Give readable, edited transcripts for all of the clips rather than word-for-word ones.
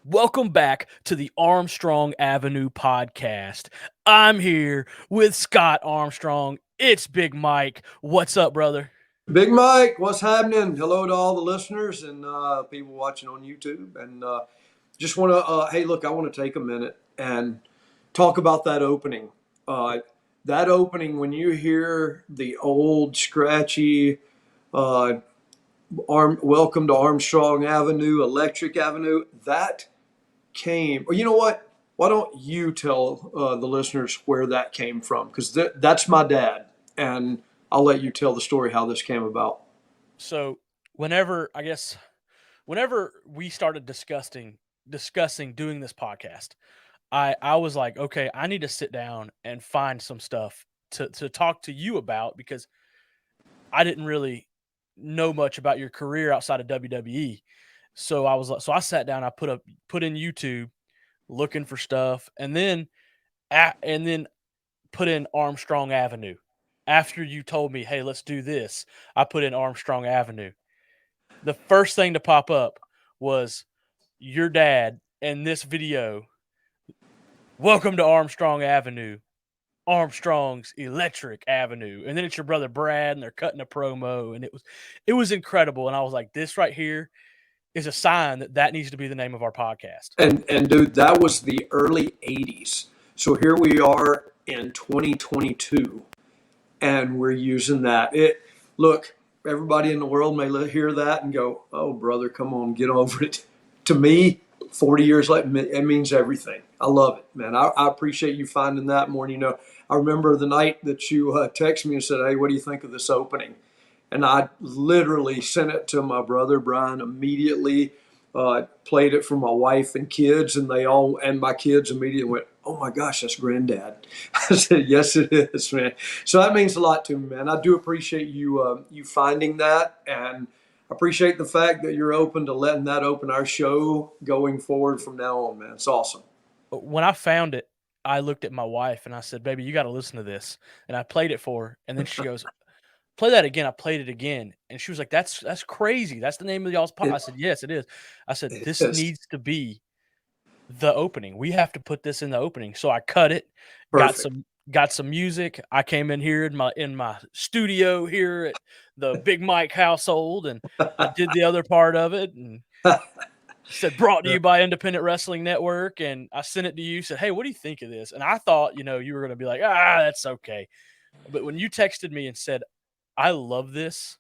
Welcome back to the Armstrong Avenue podcast. I'm here with Scott Armstrong. It's Big Mike. What's up, brother? Big Mike, what's happening? Hello to all the listeners and people watching on YouTube. And just want to, hey, look, I want to take a minute and talk about that opening. Uh, that opening, when you hear the old, scratchy, uh, welcome to Armstrong Avenue, Electric Avenue, that came, or you know what? Why don't you tell the listeners where that came from? Because that's my dad. And I'll let you tell the story how this came about. So, whenever we started discussing doing this podcast, I was like, okay, I need to sit down and find some stuff to talk to you about because I didn't really know much about your career outside of WWE. So I sat down, I put in YouTube looking for stuff, and then put in Armstrong Avenue. After you told me, "Hey, let's do this," I put in Armstrong Avenue. The first thing to pop up was your dad in this video. Welcome to Armstrong Avenue, Armstrong's Electric Avenue, and then it's your brother Brad, and they're cutting a promo, and it was incredible. And I was like, this right here is a sign that needs to be the name of our podcast. And dude, that was the early 80s. So here we are in 2022 and we're using that. Look, everybody in the world may hear that and go, "Oh, brother, come on, get over it." To me, 40 years later, it means everything. I love it, man. I appreciate you finding that more. I remember the night that you texted me and said, "Hey, what do you think of this opening?" And I literally sent it to my brother Brian immediately. Played it for my wife and kids, and my kids immediately went, "Oh my gosh, that's granddad." I said, "Yes, it is, man." So that means a lot to me, man. I do appreciate you finding that, and appreciate the fact that you're open to letting that open our show going forward from now on, man. It's awesome. But when I found it, I looked at my wife and I said, "Baby, you got to listen to this." And I played it for her, and then she goes, "Play that again." I played it again, and she was like, "That's crazy. That's the name of y'all's pod." I It, said, "Yes, it is." I said, it "This is needs to be the opening. We have to put this in the opening." So I cut it, got perfect. some music. I came in here in my studio here at the Big Mike household, and I did the other part of it, and said brought to you by Independent Wrestling Network, and I sent it to you. Said, "Hey, what do you think of this?" And I thought, you were going to be like, that's okay." But when you texted me and said, "I love this.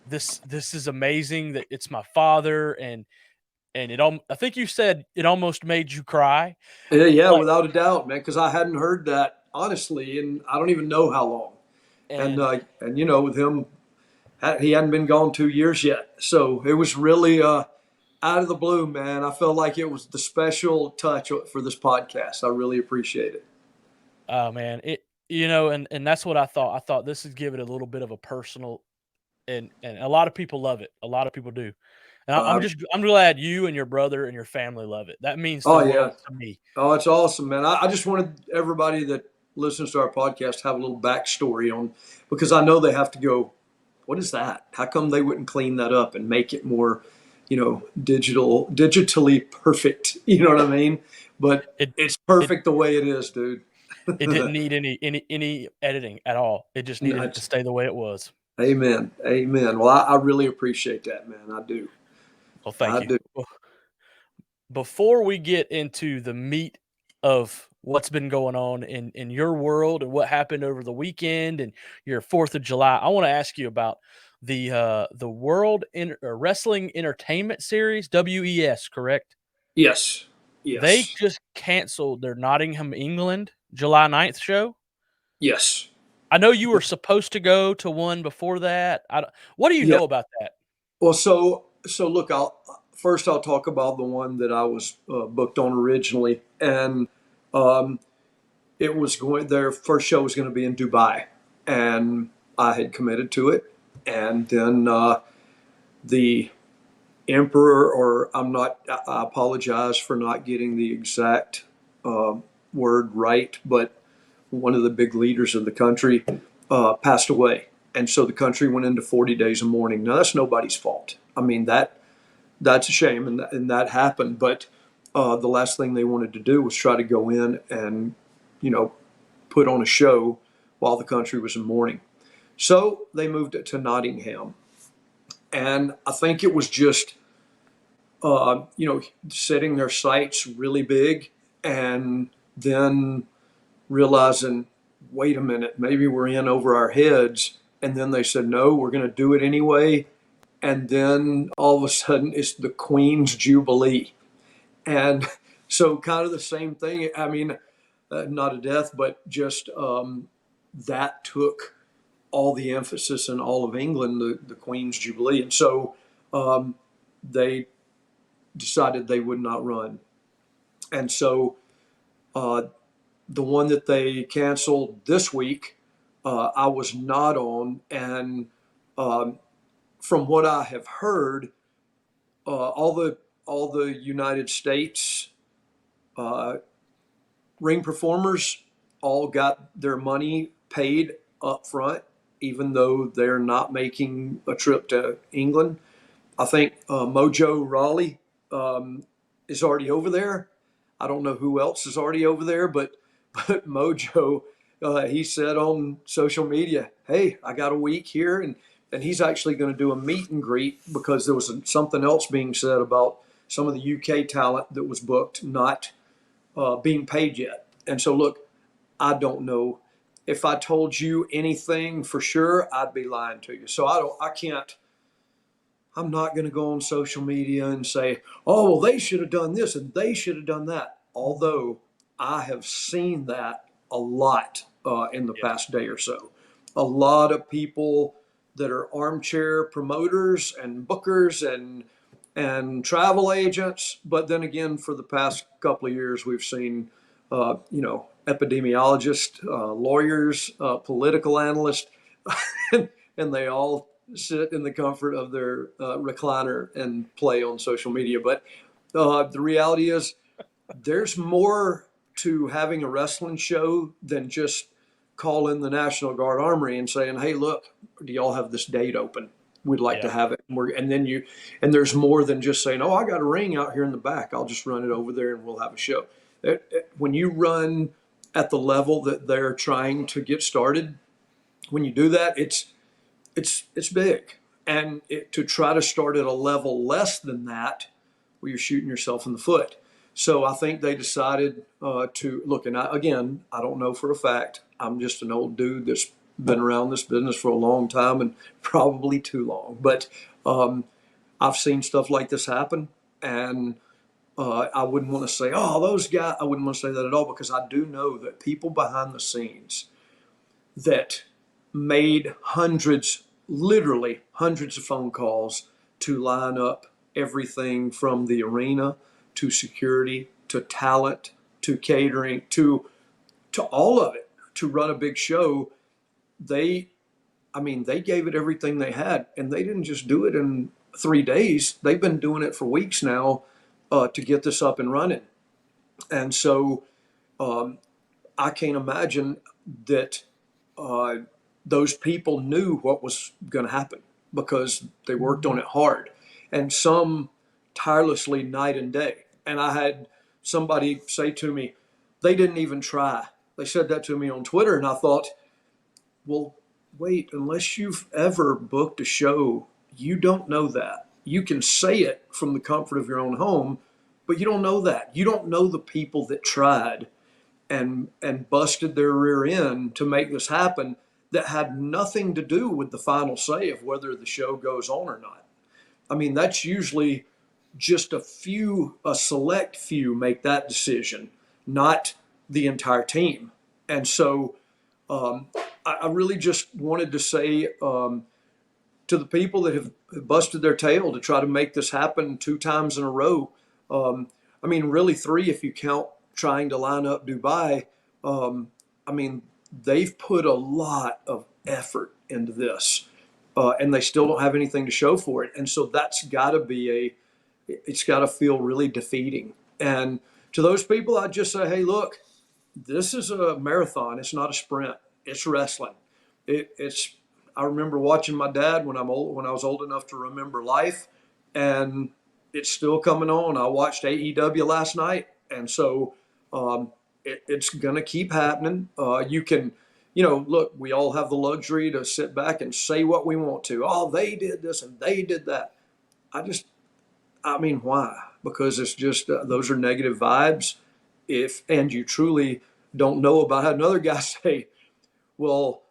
This is amazing. That it's my father," and I think you said it almost made you cry. Yeah, yeah, Like, without a doubt, man. Because I hadn't heard that honestly, and I don't even know how long. And and with him, he hadn't been gone 2 years yet, so it was really out of the blue, man. I felt like it was the special touch for this podcast. I really appreciate it. oh man, and that's what I thought. I thought this would give it a little bit of a personal, and a lot of people love it. A lot of people do. And Uh, I'm glad you and your brother and your family love it. That means the oh yeah, world to me. oh it's awesome, man. I just wanted everybody that listens to our podcast to have a little backstory on, because I know they have to go, "What is that? How come they wouldn't clean that up and make it more, digitally perfect?" You know what I mean? But It it's it perfect the way it is, dude. it didn't need any editing at all. It just needed it to Nuts. stay the way it was. Amen. Amen. Well, I really appreciate that, man. I do. Well, I thank you. do. Well, before we get into the meat of what's been going on in your world and what happened over the weekend and your 4th of July, I want to ask you about the World Wrestling Entertainment Series, WES, correct? Yes. They Yes. just canceled their Nottingham, England July 9th show. Yes. I know you were supposed to go to one before that. What do you Yeah. know about that? Well, so look, I'll talk about the one that I was booked on originally, and um, it was going. Their first show was going to be in Dubai, and I had committed to it, and then the emperor, or I'm not. I apologize for not getting the exact uh, word right, but one of the big leaders of the country passed away, and so the country went into 40 days of mourning. Now that's nobody's fault. I mean that's a shame, and that happened. But the last thing they wanted to do was try to go in and, you know, put on a show while the country was in mourning. So they moved it to Nottingham, and I think it was just, you know, setting their sights really big, and then realizing, wait a minute, maybe we're in over our heads. And then they said, no, we're going to do it anyway. And then all of a sudden, it's the Queen's Jubilee. And so, kind of the same thing. I mean, not a death, but just that took all the emphasis in all of England, the Queen's Jubilee. And so they decided they would not run. And so the one that they canceled this week, I was not on. And from what I have heard, all the United States ring performers all got their money paid up front, even though they're not making a trip to England. I think Mojo Rawley is already over there. I don't know who else is already over there, but Mojo, he said on social media, "Hey, I got a week here," and he's actually going to do a meet and greet because there was something else being said about some of the UK talent that was booked not being paid yet. And so, look, I don't know. If I told you anything for sure, I'd be lying to you. So I can't. I'm not going to go on social media and say, oh, well, they should have done this and they should have done that. Although I have seen that a lot in the past day or so. A lot of people that are armchair promoters and bookers and travel agents. But then again, for the past couple of years, we've seen, you know, epidemiologists, lawyers, political analysts, and they all sit in the comfort of their recliner and play on social media. But the reality is, there's more to having a wrestling show than just calling the National Guard Armory and saying, "Hey, look, do y'all have this date open? We'd like to have it." And there's more than just saying, "Oh, I got a ring out here in the back. I'll just run it over there and we'll have a show." When you run at the level that they're trying to get started, when you do that, it's big. And to try to start at a level less than that, well, you're shooting yourself in the foot. So I think they decided to look. And again, I don't know for a fact. I'm just an old dude that's been around this business for a long time and probably too long. But I've seen stuff like this happen. And I wouldn't want to say, oh, those guys, I wouldn't want to say that at all, because I do know that people behind the scenes that made hundreds, literally hundreds of phone calls to line up everything from the arena to security to talent to catering to all of it to run a big show. They gave it everything they had, and they didn't just do it in 3 days. They've been doing it for weeks now to get this up and running. And so I can't imagine that those people knew what was going to happen because they worked on it hard, and some tirelessly night and day. And I had somebody say to me, they didn't even try. They said that to me on Twitter, and I thought, well, wait, unless you've ever booked a show, you don't know that. You can say it from the comfort of your own home, but you don't know that. You don't know the people that tried and busted their rear end to make this happen, that had nothing to do with the final say of whether the show goes on or not. I mean, that's usually just a select few make that decision, not the entire team. And so I really just wanted to say to the people that have busted their tail to try to make this happen 2 times in a row, really 3 if you count trying to line up Dubai. They've put a lot of effort into this, and they still don't have anything to show for it. And so that's got to be it's got to feel really defeating. And to those people, I just say, hey, look, this is a marathon. It's not a sprint. It's wrestling. It's. I remember watching my dad when I was old enough to remember life, and it's still coming on. I watched AEW last night, and so it's going to keep happening. You can, look, we all have the luxury to sit back and say what we want to. Oh, they did this and they did that. I mean, why? Because it's just those are negative vibes. And you truly don't know about how another guy say, well,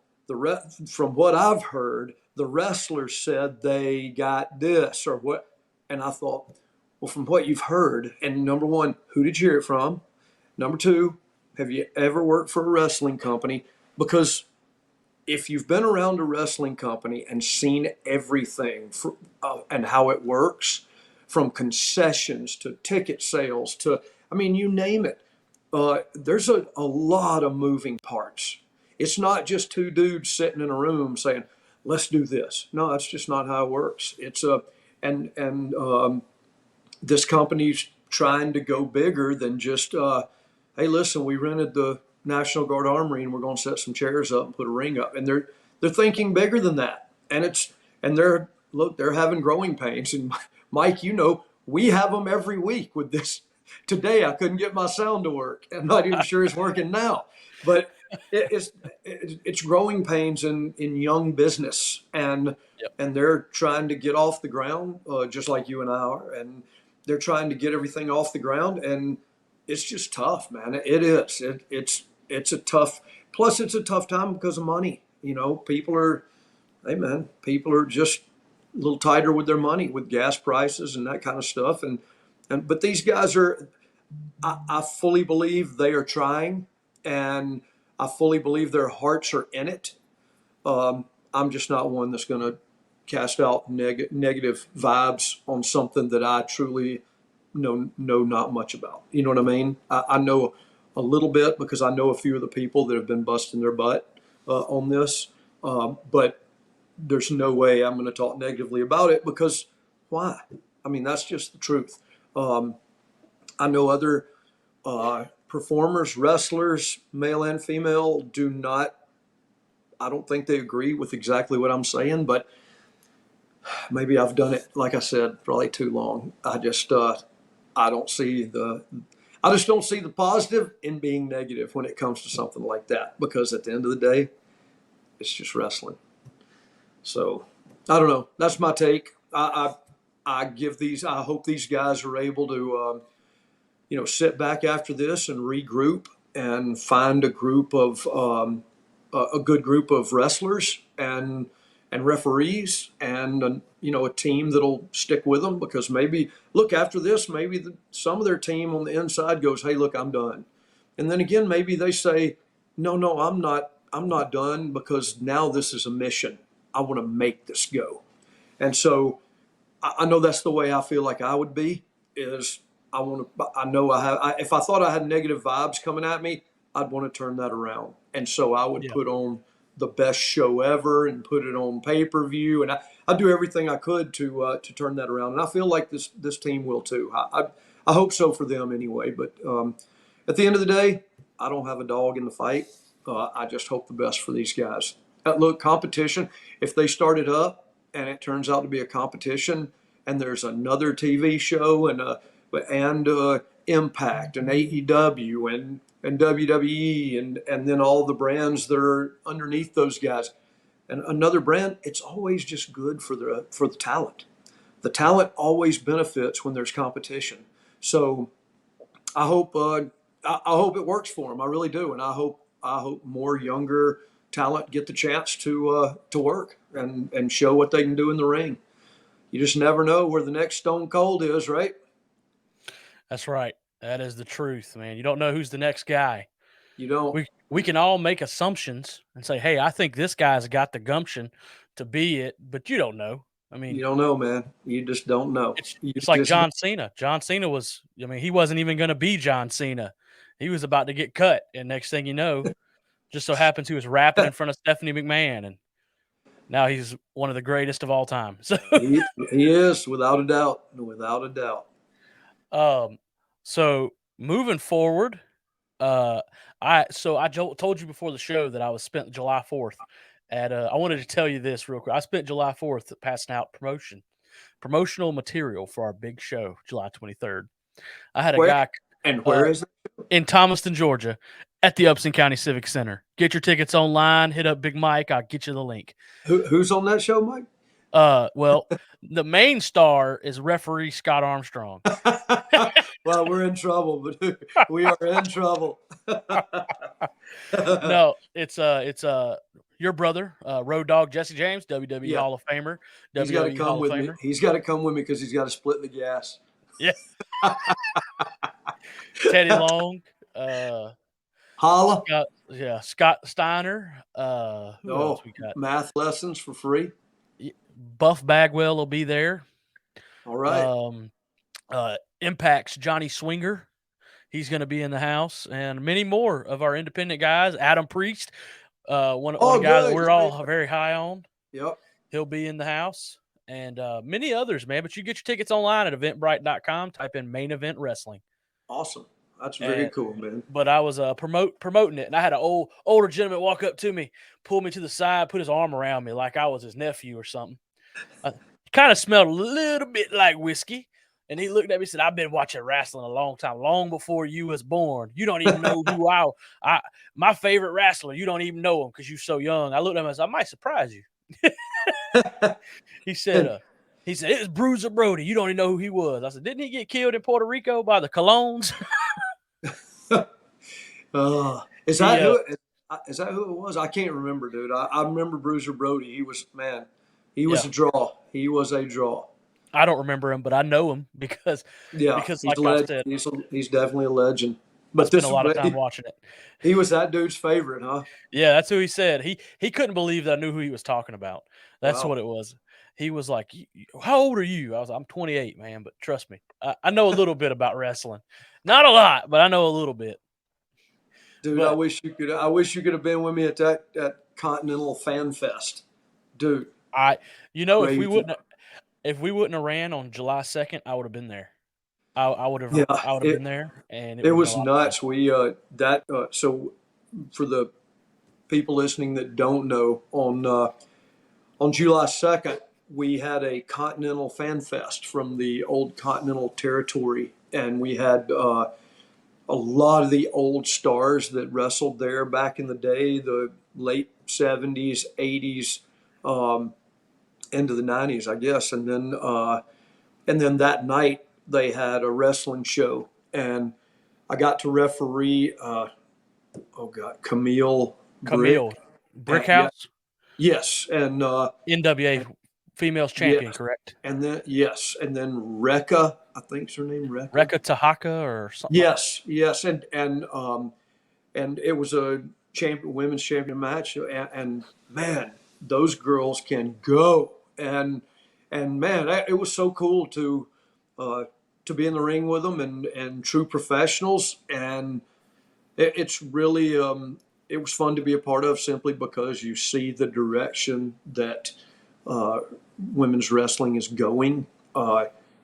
from what I've heard, the wrestlers said they got this or what, and I thought, well, from what you've heard, and number one, who did you hear it from? Number two, have you ever worked for a wrestling company? Because if you've been around a wrestling company and seen everything and how it works, from concessions to ticket sales to, I mean, you name it, there's a lot of moving parts. It's not just two dudes sitting in a room saying, "Let's do this." No, that's just not how it works. It's a and this company's trying to go bigger than just, hey, listen, we rented the National Guard Armory and we're going to set some chairs up and put a ring up. And they're thinking bigger than that. And they're having growing pains. And Mike, we have them every week with this. Today I couldn't get my sound to work. I'm not even sure it's working now. But it's growing pains in young business, and Yep. they're trying to get off the ground, just like you and I are, and they're trying to get everything off the ground, and it's just tough, man. It is. It's a tough. Plus, it's a tough time because of money. Hey man, people are just a little tighter with their money with gas prices and that kind of stuff, and but these guys are. I fully believe they are trying, and I fully believe their hearts are in it. I'm just not one that's going to cast out negative vibes on something that I truly know not much about. You know what I mean? I know a little bit because I know a few of the people that have been busting their butt on this, but there's no way I'm going to talk negatively about it because why? I mean, that's just the truth. I know other performers, wrestlers, male and female, do not. I don't think they agree with exactly what I'm saying, but maybe I've done it, like I said, probably too long. I don't see I just don't see the positive in being negative when it comes to something like that, because at the end of the day, it's just wrestling. So I don't know. That's my take. I hope these guys are able to, sit back after this and regroup and find a good group of wrestlers and referees and a team that'll stick with them, because maybe look after this, maybe some of their team on the inside goes, hey, look, I'm done, and then again maybe they say, no, I'm not done, because now this is a mission. I want to make this go. And so I know that's the way I feel like I would be. Is I want to. I know I have. If I thought I had negative vibes coming at me, I'd want to turn that around. And so I would Yeah. put on the best show ever and put it on pay per view, and I do everything I could to turn that around. And I feel like this team will too. I hope so for them anyway. But at the end of the day, I don't have a dog in the fight. I just hope the best for these guys. Look, competition. If they start it up and it turns out to be a competition, and there's another TV show and Impact and AEW and WWE and then all the brands that are underneath those guys, and another brand, it's always just good for the talent. The talent always benefits when there's competition. So I hope I hope it works for them. I really do, and I hope more younger talent get the chance to work and show what they can do in the ring. You just never know where the next Stone Cold is, right? That's right. That is the truth, man. You don't know who's the next guy. You don't. We can all make assumptions and say, "Hey, I think this guy's got the gumption to be it," but you don't know. I You mean, don't know, man. You just don't know. it's You it's like just John Cena. John Cena was. I mean, he wasn't even going to be John Cena. He was about to get cut, and next thing you know, just so happens he was rapping in front of Stephanie McMahon, and now he's one of the greatest of all time. So, he is without a doubt, without a doubt. um, so moving forward, Uh, I told you before the show that I was spent July 4th at. I wanted to tell you this real quick. I spent July 4th passing out promotion. promotional material for our big show, July 23rd. I had a Where guy and where is it? in Thomaston, Georgia, at the Upson County Civic Center. Get your tickets online. Hit up Big Mike. I'll get you the link. Who's on that show, Mike? Well, the main star is referee Scott Armstrong. Well, we're in trouble, but we are in trouble. No, it's your brother, Road Dogg Jesse James, WWE Yeah. Hall of Famer, He's got to WWE come Hall of with me. Famer. He's got to come with me because he's got to split the gas. Yeah. Teddy Long, Holla. Scott Steiner. Who else we got? Math lessons for free. Buff Bagwell will be there. All right. Impact's Johnny Swinger. He's going to be in the house, and many more of our independent guys. Adam Priest, one guy that we're all very high on. Yep. He'll be in the house, and many others, man. But you get your tickets online at eventbrite.com. Type in Main Event Wrestling. Awesome. That's very cool, man. But I was promoting it, and I had an older gentleman walk up to me, pull me to the side, put his arm around me like I was his nephew or something. Kind of smelled a little bit like whiskey. And he looked at me and said, I've been watching wrestling a long time, long before you was born. You don't even know who my favorite wrestler, you don't even know him because you're so young. I looked at him and said, I might surprise you. He said, it was Bruiser Brody. You don't even know who he was. I said, didn't he get killed in Puerto Rico by the Colognes? Is that who it was? I can't remember, dude. I remember Bruiser Brody. He was a draw. He was a draw. I don't remember him, but I know him because like I said, he's definitely a legend. But spent a lot of time watching it. He was that dude's favorite, huh? Yeah, that's who he said. He couldn't believe that I knew who he was talking about. That's what it was. He was like, "How old are you?" I'm 28, man, but trust me, I know a little bit about wrestling. Not a lot, but I know a little bit. Dude, I wish you could have been with me at that Continental Fan Fest, dude. If we wouldn't have ran on July 2nd, I would have been there. I would have been there, and it was nuts. We so for the people listening that don't know, on July 2nd we had a Continental Fan Fest from the old Continental territory, and we had a lot of the old stars that wrestled there back in the day, the late 70s, 80s. Into the 90s, I guess, and then that night they had a wrestling show, and I got to referee. Camille Brickhouse. Yes, and NWA Females Champion, correct? And then Rekka, I think is her name, Rekka Tahaka or something. Yes, and it was a women's champion match, and man, those girls can go. And man, it was so cool to be in the ring with them and true professionals. And it's really it was fun to be a part of, simply because you see the direction that women's wrestling is going.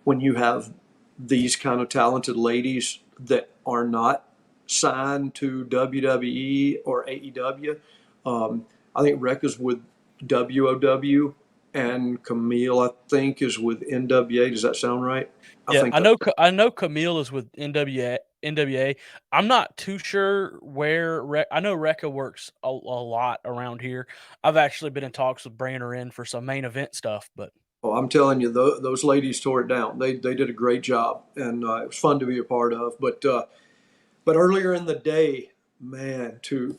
When you have these kind of talented ladies that are not signed to WWE or AEW, I think Rekka's with WOW. And Camille, I think, is with NWA. Does that sound right? I know Camille is with NWA. I'm not too sure where. I know Rekka works a lot around here. I've actually been in talks with bringing her in for some main event stuff. But I'm telling you, those ladies tore it down. They did a great job, and it was fun to be a part of. But earlier in the day, man, to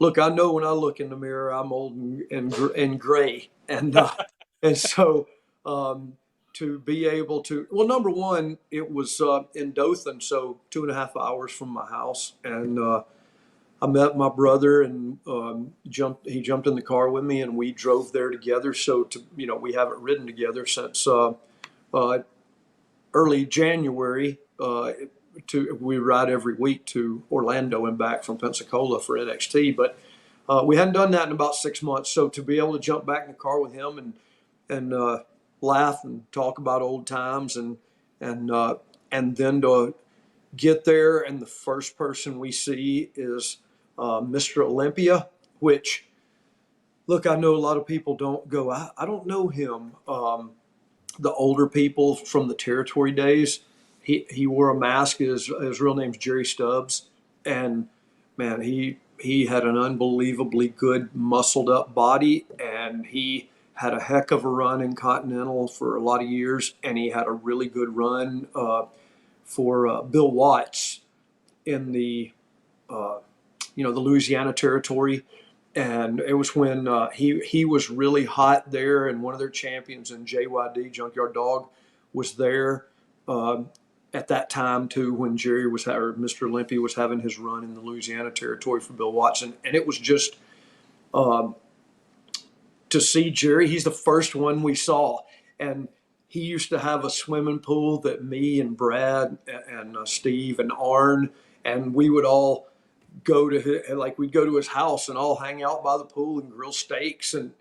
look, I know when I look in the mirror, I'm old and gray, and so to be able to, well, number one, it was in Dothan, so 2.5 hours from my house, and I met my brother, and he jumped in the car with me, and we drove there together. So we haven't ridden together since early January. We ride every week to Orlando and back from Pensacola for NXT, but we hadn't done that in about 6 months. So to be able to jump back in the car with him and laugh and talk about old times, and then to get there, and the first person we see is Mr. Olympia, which, look, I know a lot of people don't go, I don't know him. the older people from the territory days. He wore a mask. His real name's Jerry Stubbs, and man, he had an unbelievably good muscled up body, and he had a heck of a run in Continental for a lot of years, and he had a really good run for Bill Watts in the the Louisiana territory. And it was when he was really hot there, and one of their champions in JYD Junkyard Dog was there at that time too, when Jerry was or Mr. Olympia was having his run in the Louisiana territory for Bill Watson, and it was just um, to see Jerry. He's the first one we saw, and he used to have a swimming pool that me and Brad and Steve and Arn and we would all go to we'd go to his house and all hang out by the pool and grill steaks and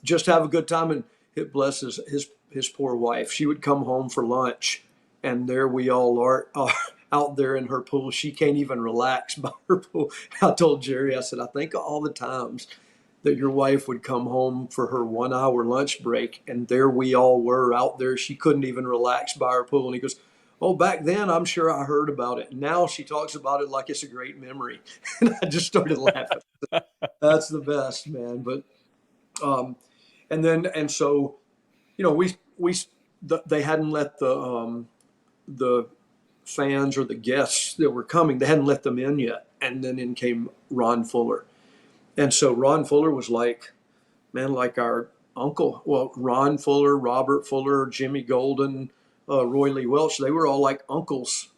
just have a good time. And it bless his poor wife. She would come home for lunch, and there we all are out there in her pool. She can't even relax by her pool. I told Jerry, I said, I think of all the times that your wife would come home for her 1 hour lunch break, and there we all were out there. She couldn't even relax by her pool. And he goes, oh, back then, I'm sure I heard about it. Now she talks about it like it's a great memory. And I just started laughing. That's the best, man. But, um, and so, they hadn't let the fans or the guests that were coming, they hadn't let them in yet. And then in came Ron Fuller. And so Ron Fuller was like, man, like our uncle. Well, Ron Fuller, Robert Fuller, Jimmy Golden, Roy Lee Welch, they were all like uncles.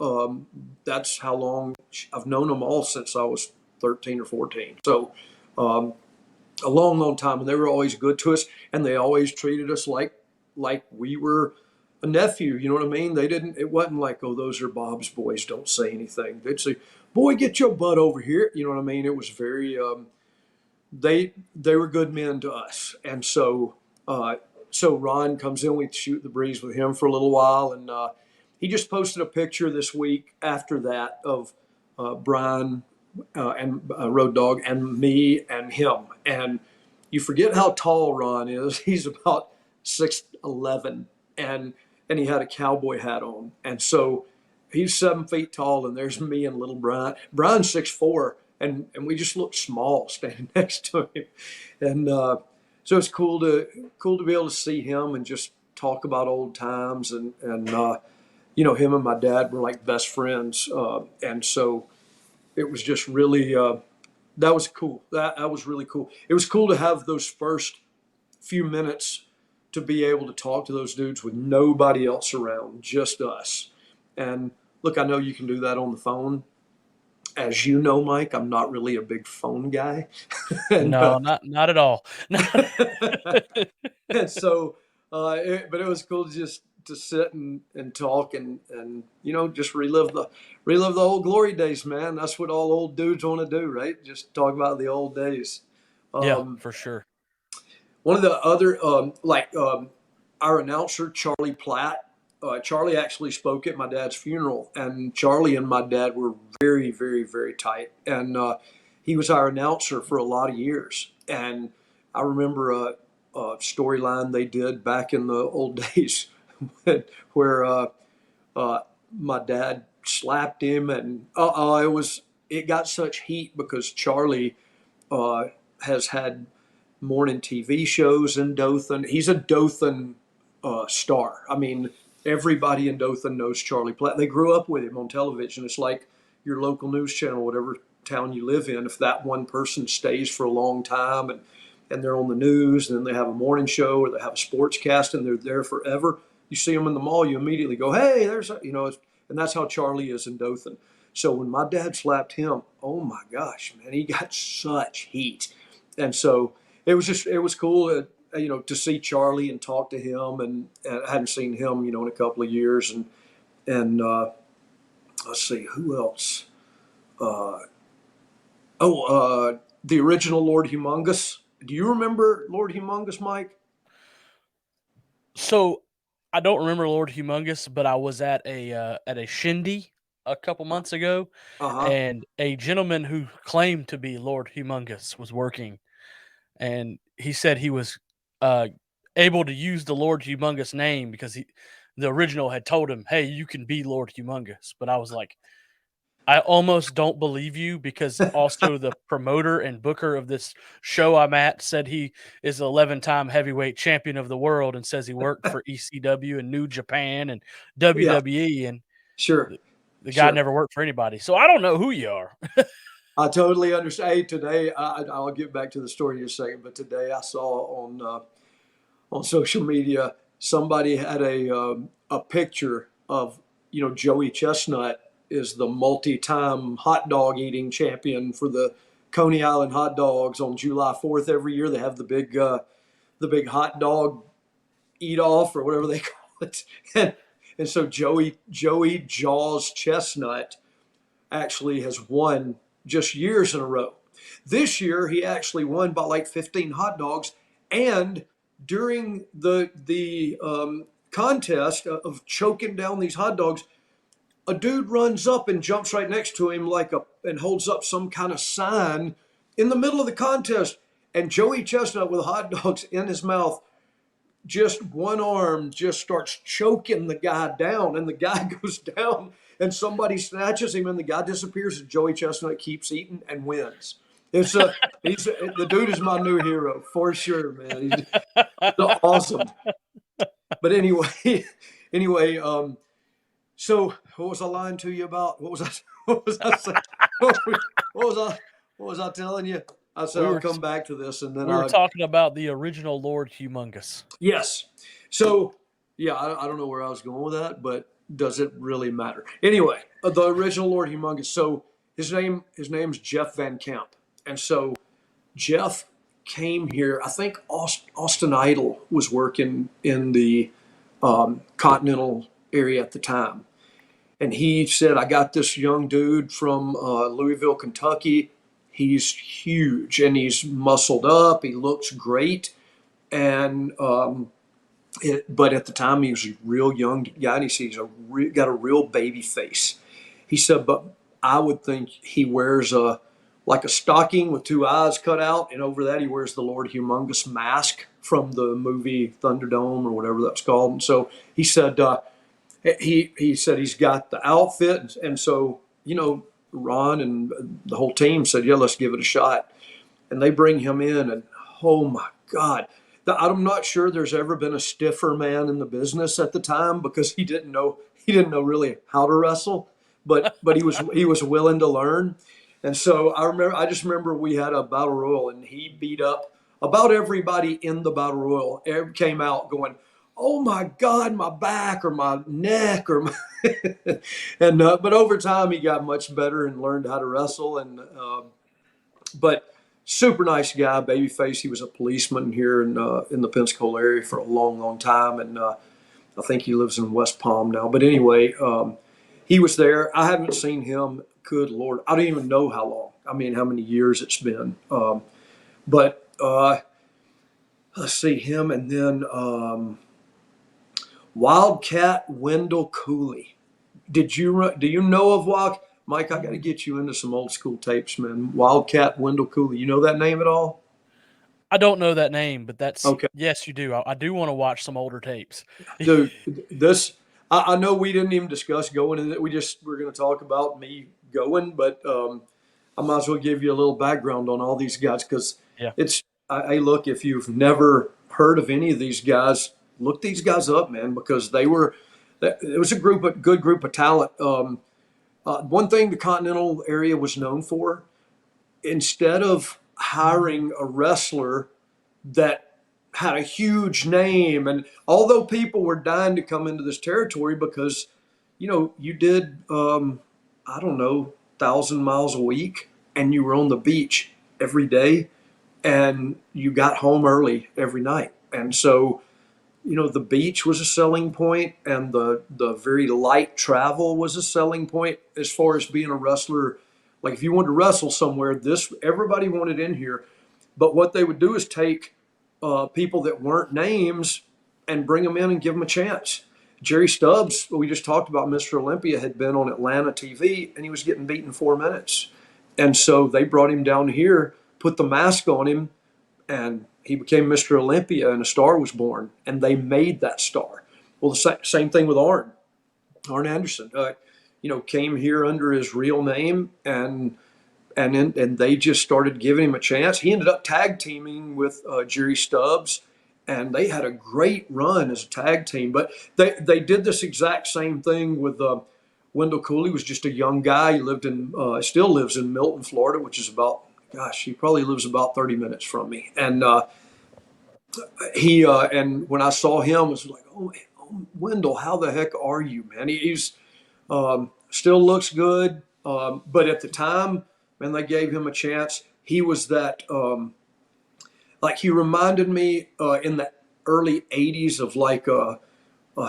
That's how long I've known them all since I was 13 or 14. So um, a long, long time. And they were always good to us, and they always treated us like we were a nephew. You know what I mean? It wasn't like, oh, those are Bob's boys, don't say anything. They'd say, boy, get your butt over here. You know what I mean? It was very, they were good men to us. And so Ron comes in, we shoot the breeze with him for a little while, and he just posted a picture this week after that of Brian and Road Dog and me and him. And you forget how tall Ron is. He's about 6'11", and he had a cowboy hat on. And so he's 7 feet tall, and there's me and little Brian. Brian's 6'4", and we just looked small standing next to him. And so it's cool to be able to see him and just talk about old times. And him and my dad were like best friends. And so it was just really that was cool. That was really cool. It was cool to have those first few minutes to be able to talk to those dudes with nobody else around, just us. And look, I know you can do that on the phone. As you know, Mike, I'm not really a big phone guy. and, No, not at all. and so, but it was cool just to sit and talk and just relive the old glory days, man. That's what all old dudes want to do, right? Just talk about the old days. Yeah, Um, for sure. One of the other, our announcer, Charlie Platt, Charlie actually spoke at my dad's funeral, and Charlie and my dad were very, very, very tight. And he was our announcer for a lot of years. And I remember a storyline they did back in the old days where my dad slapped him, and it got such heat because Charlie has had morning TV shows in Dothan. He's a Dothan star. I mean, everybody in Dothan knows Charlie Platt. They grew up with him on television. It's like your local news channel, whatever town you live in. If that one person stays for a long time and they're on the news, and then they have a morning show or they have a sports cast and they're there forever, you see them in the mall, you immediately go, hey, and that's how Charlie is in Dothan. So when my dad slapped him, oh my gosh, man, he got such heat. And so it was cool to see Charlie and talk to him, and I hadn't seen him in a couple of years. And let's see who else. The original Lord Humongous. Do you remember Lord Humongous, Mike? So I don't remember Lord Humongous, but I was at a shindy a couple months ago, Uh-huh. and a gentleman who claimed to be Lord Humongous was working, and he said he was uh, able to use the Lord Humongous name because the original had told him, "Hey, you can be Lord Humongous." But I was like, I almost don't believe you because also the promoter and booker of this show I'm at said he is an 11-time heavyweight champion of the world and says he worked for ECW and New Japan and Yeah, WWE, and sure, the guy sure. never worked for anybody. So I don't know who you are. I totally understand. Hey, today, I'll get back to the story in a second, but today I saw on social media somebody had a picture of, Joey Chestnut is the multi-time hot dog eating champion for the Coney Island hot dogs on July 4th every year. They have the big hot dog eat off or whatever they call it, and so Joey Jaws Chestnut actually has won just years in a row. This year, he actually won by like 15 hot dogs. And during the contest of choking down these hot dogs, a dude runs up and jumps right next to him and holds up some kind of sign in the middle of the contest. And Joey Chestnut with hot dogs in his mouth, just one arm just starts choking the guy down, and the guy goes down, and somebody snatches him, and the guy disappears, and Joey Chestnut keeps eating and wins. The dude is my new hero for sure, man. He's awesome. But anyway, anyway, so what was I lying to you about? What was I? What was I saying? What was I telling you? I said We I'll were come back to this, and then we were talking about the original Lord Humongous. yes. So, yeah, I don't know where I was going with that, but does it really matter? Anyway, the original Lord Humongous. So his name's Jeff Van Camp, and so Jeff came here. I think Austin Idol was working in the Continental area at the time, and he said, "I got this young dude from Louisville, Kentucky. He's huge and he's muscled up. He looks great." And but at the time, he was a real young guy, and he said he's got a real baby face. He said, but I would think he wears like a stocking with two eyes cut out, and over that he wears the Lord Humongous mask from the movie Thunderdome or whatever that's called. And so he said he said he's got the outfit, and so Ron and the whole team said, yeah, let's give it a shot. And they bring him in, and oh my God, I'm not sure there's ever been a stiffer man in the business at the time because he didn't know really how to wrestle, but he was willing to learn. And so I just remember we had a battle royal, and he beat up about everybody in the battle royal. Came out going, "Oh my God, my back or my neck or my," and but over time he got much better and learned how to wrestle, and but super nice guy, baby face. He was a policeman here in the Pensacola area for a long, long time, and I think he lives in West Palm now. But anyway, he was there. I haven't seen him. Good Lord, I don't even know how long. I mean, how many years it's been. But let's see him, and then Wildcat Wendell Cooley. Do you know of Wildcat? Mike, I got to get you into some old school tapes, man. Wildcat Wendell Cooley. You know that name at all? I don't know that name, but Okay, yes, you do. I do want to watch some older tapes. dude. I know we didn't even discuss going in it. We're going to talk about me going, but I might as well give you a little background on all these guys because Yeah. it's. I look, if you've never heard of any of these guys, look these guys up, man, because it was a good group of talent. One thing the Continental area was known for, instead of hiring a wrestler that had a huge name, and although people were dying to come into this territory because, you did, I don't know, 1,000 miles a week, and you were on the beach every day, and you got home early every night, and so the beach was a selling point, and the very light travel was a selling point as far as being a wrestler. Like if you wanted to wrestle somewhere, this everybody wanted in here. But what they would do is take people that weren't names and bring them in and give them a chance. Jerry Stubbs, we just talked about, Mr. Olympia, had been on Atlanta TV, and he was getting beaten 4 minutes. And so they brought him down here, put the mask on him, and he became Mr. Olympia, and a star was born, and they made that star. Well, the same thing with Arn Anderson. Came here under his real name, and they just started giving him a chance. He ended up tag teaming with Jerry Stubbs, and they had a great run as a tag team. But they did this exact same thing with Wendell Cooley. Was just a young guy. He still lives in Milton, Florida, which is he probably lives about 30 minutes from me. And and when I saw him, I was like, oh, Wendell, how the heck are you, man? He's still looks good, but at the time, man, they gave him a chance. He was that, he reminded me in the early '80s of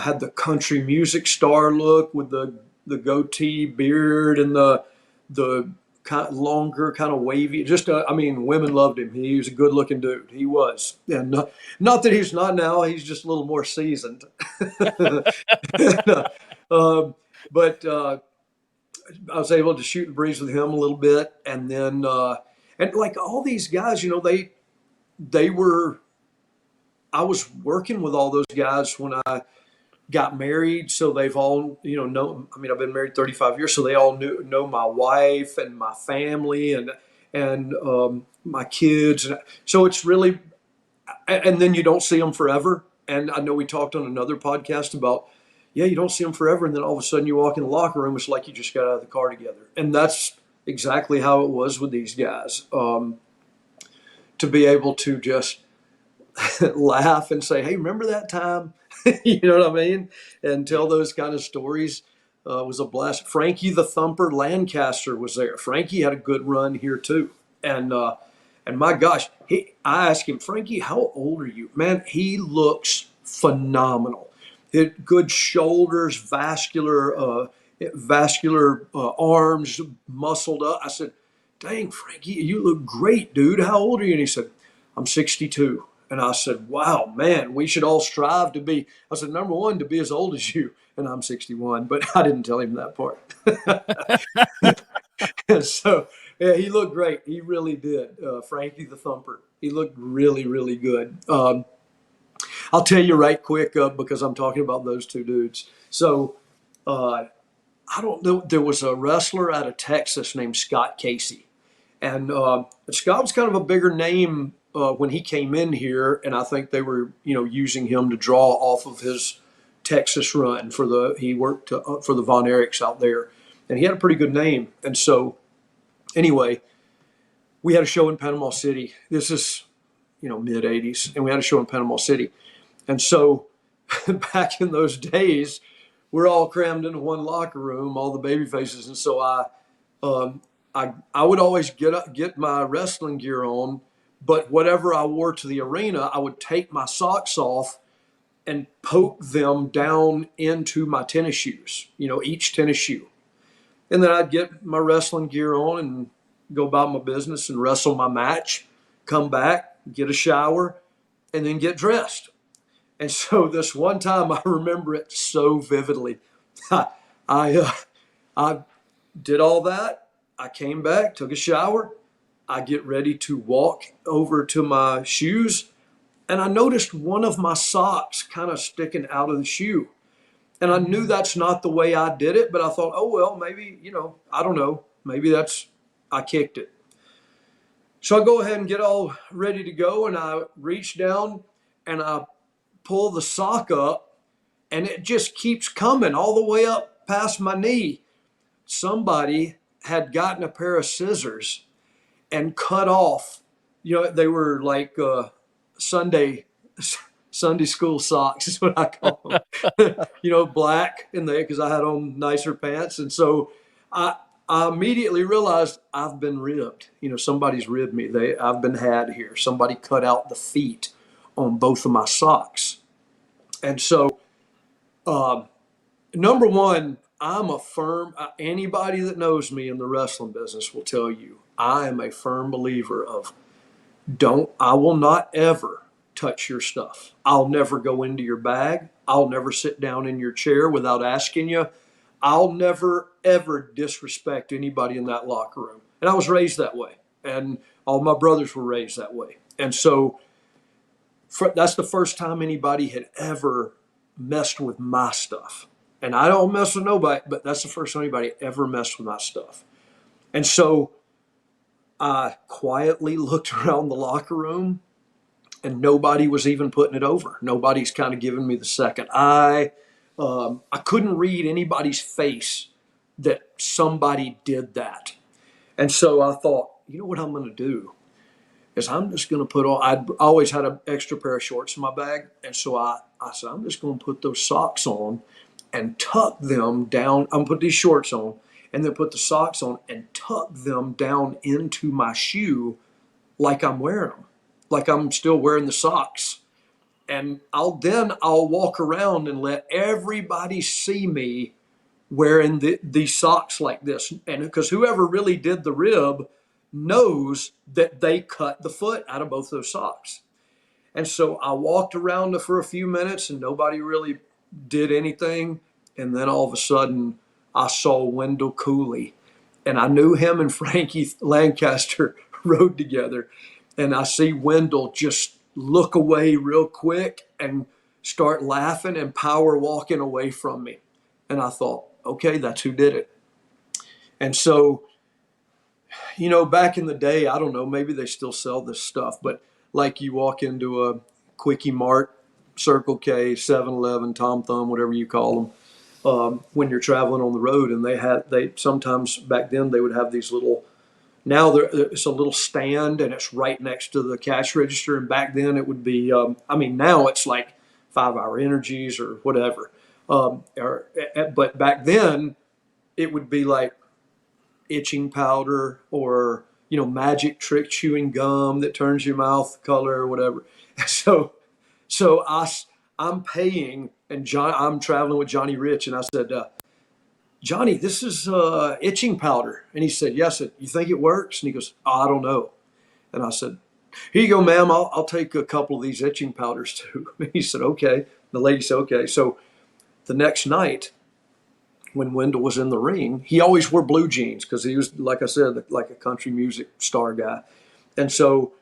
had the country music star look with the goatee beard and the kind of longer, kind of wavy. Women loved him. He was a good looking dude. He was, and not that he's not now. He's just a little more seasoned. But I was able to shoot the breeze with him a little bit, and then and like all these guys, they were. I was working with all those guys when I got married, so they've all know. I mean, I've been married 35 years, so they all know my wife and my family and my kids, and so it's really. And then you don't see them forever. And I know we talked on another podcast about, you don't see them forever, and then all of a sudden you walk in the locker room, it's like you just got out of the car together, and that's exactly how it was with these guys. To be able to just laugh and say, hey, remember that time? You know what I mean? And tell those kind of stories was a blast. Frankie the Thumper Lancaster was there. Frankie had a good run here too. And my gosh, I asked him, Frankie, how old are you? Man, he looks phenomenal. Good shoulders, vascular arms, muscled up. I said, dang, Frankie, you look great, dude. How old are you? And he said, I'm 62. And I said, wow, man, we should all strive to be. I said, number one, to be as old as you. And I'm 61, but I didn't tell him that part. And so, yeah, he looked great. He really did. Frankie the Thumper. He looked really, really good. I'll tell you right quick because I'm talking about those two dudes. So, I don't know. There was a wrestler out of Texas named Scott Casey. And Scott was kind of a bigger name when he came in here, and I think they were, using him to draw off of his Texas run he worked for the Von Erichs out there, and he had a pretty good name. And so, anyway, we had a show in Panama City. This is, mid '80s, and we had a show in Panama City, and so back in those days, we're all crammed into one locker room, all the baby faces, and so I would always get my wrestling gear on, but whatever I wore to the arena, I would take my socks off and poke them down into my tennis shoes, each tennis shoe. And then I'd get my wrestling gear on and go about my business and wrestle my match, come back, get a shower, and then get dressed. And so this one time, I remember it so vividly. I did all that. I came back, took a shower. I get ready to walk over to my shoes, and I noticed one of my socks kind of sticking out of the shoe. And I knew that's not the way I did it, but I thought, oh, well, maybe, I don't know. Maybe I kicked it. So I go ahead and get all ready to go, and I reach down and I pull the sock up, and it just keeps coming all the way up past my knee. Somebody had gotten a pair of scissors and cut off, they were like Sunday school socks is what I call them, black in there because I had on nicer pants. And so I immediately realized I've been ribbed. Somebody's ribbed me. I've been had here. Somebody cut out the feet on both of my socks. And so, number one, I'm a firm, anybody that knows me in the wrestling business will tell you, I am a firm believer of I will not ever touch your stuff. I'll never go into your bag. I'll never sit down in your chair without asking you. I'll never, ever disrespect anybody in that locker room. And I was raised that way. And all my brothers were raised that way. And so that's the first time anybody had ever messed with my stuff. And I don't mess with nobody, but that's the first time anybody ever messed with my stuff. And so I quietly looked around the locker room, and nobody was even putting it over. Nobody's kind of giving me the second eye. I couldn't read anybody's face that somebody did that. And so I thought, you know what I'm going to do is I'm just going to put on, I'd always had an extra pair of shorts in my bag. And so I said, I'm just going to put those socks on and tuck them down. I'm going to put these shorts on and then put the socks on and tuck them down into my shoe like I'm wearing them, like I'm still wearing the socks. And I'll walk around and let everybody see me wearing these socks like this. And because whoever really did the rib knows that they cut the foot out of both those socks. And so I walked around for a few minutes and nobody really did anything. And then all of a sudden I saw Wendell Cooley, and I knew him and Frankie Lancaster rode together. And I see Wendell just look away real quick and start laughing and power walking away from me. And I thought, okay, that's who did it. And so, back in the day, I don't know, maybe they still sell this stuff, but like you walk into a Quickie Mart, Circle K, 7-Eleven, Tom Thumb, whatever you call them, when you're traveling on the road, and they sometimes back then they would have these little, now it's a little stand and it's right next to the cash register. And back then it would be, now it's like 5-Hour Energies or whatever. But back then it would be like itching powder or, magic trick chewing gum that turns your mouth color or whatever. So I'm paying, and I'm traveling with Johnny Rich, and I said, Johnny, this is itching powder. And he said, yes. You think it works? And he goes, oh, I don't know. And I said, here you go, ma'am. I'll take a couple of these itching powders too. And he said, okay. The lady said, okay. So the next night when Wendell was in the ring, he always wore blue jeans because he was, like I said, like a country music star guy. And so